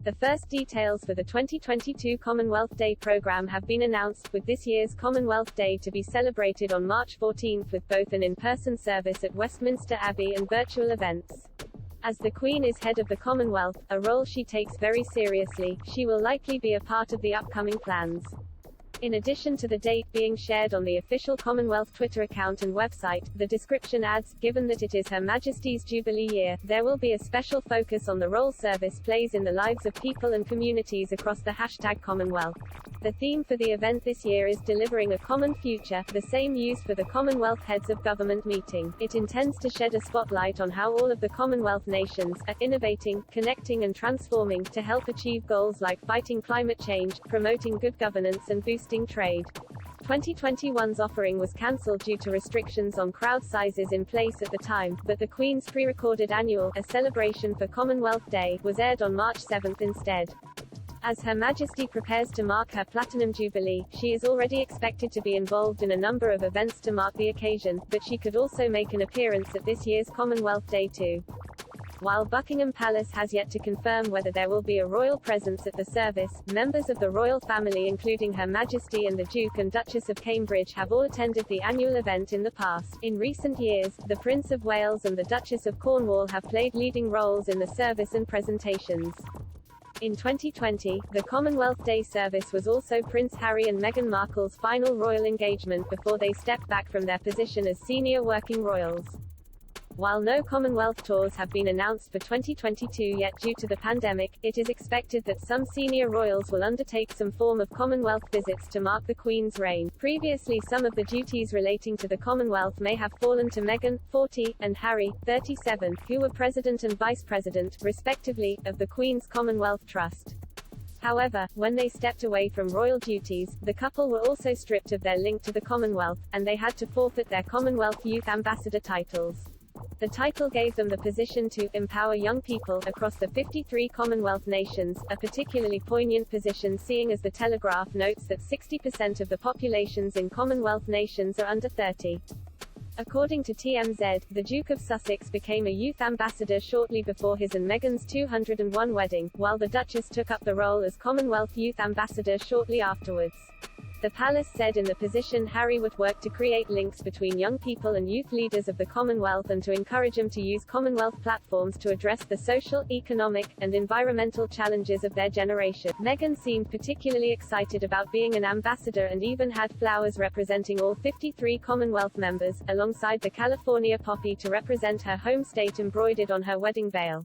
The first details for the 2022 Commonwealth Day program have been announced, with this year's Commonwealth Day to be celebrated on March 14 with both an in-person service at Westminster Abbey and virtual events. As the Queen is head of the Commonwealth, a role she takes very seriously, she will likely be a part of the upcoming plans. In addition to the date being shared on the official Commonwealth Twitter account and website, the description adds, given that it is Her Majesty's Jubilee year, there will be a special focus on the role service plays in the lives of people and communities across the #Commonwealth. The theme for the event this year is Delivering a Common Future, the same used for the Commonwealth Heads of Government meeting. It intends to shed a spotlight on how all of the Commonwealth nations are innovating, connecting and transforming to help achieve goals like fighting climate change, promoting good governance and boosting trade. 2021's offering was cancelled due to restrictions on crowd sizes in place at the time, but the Queen's pre-recorded annual, A Celebration for Commonwealth Day, was aired on March 7 instead. As Her Majesty prepares to mark her Platinum Jubilee, she is already expected to be involved in a number of events to mark the occasion, but she could also make an appearance at this year's Commonwealth Day too. While Buckingham Palace has yet to confirm whether there will be a royal presence at the service, members of the royal family including Her Majesty and the Duke and Duchess of Cambridge have all attended the annual event in the past. In recent years, the Prince of Wales and the Duchess of Cornwall have played leading roles in the service and presentations. In 2020, the Commonwealth Day service was also Prince Harry and Meghan Markle's final royal engagement before they stepped back from their position as senior working royals. While no Commonwealth tours have been announced for 2022 yet due to the pandemic, it is expected that some senior royals will undertake some form of Commonwealth visits to mark the Queen's reign. Previously, some of the duties relating to the Commonwealth may have fallen to Meghan, 40, and Harry, 37, who were President and Vice President, respectively, of the Queen's Commonwealth Trust. However, when they stepped away from royal duties, the couple were also stripped of their link to the Commonwealth, and they had to forfeit their Commonwealth Youth Ambassador titles. The title gave them the position to empower young people across the 53 Commonwealth nations, a particularly poignant position seeing as the Telegraph notes that 60% of the populations in Commonwealth nations are under 30. According to TMZ, the Duke of Sussex became a youth ambassador shortly before his and Meghan's 201 wedding, while the Duchess took up the role as Commonwealth Youth Ambassador shortly afterwards. The palace said in the position Harry would work to create links between young people and youth leaders of the Commonwealth and to encourage them to use Commonwealth platforms to address the social, economic, and environmental challenges of their generation. Meghan seemed particularly excited about being an ambassador and even had flowers representing all 53 Commonwealth members, alongside the California poppy to represent her home state embroidered on her wedding veil.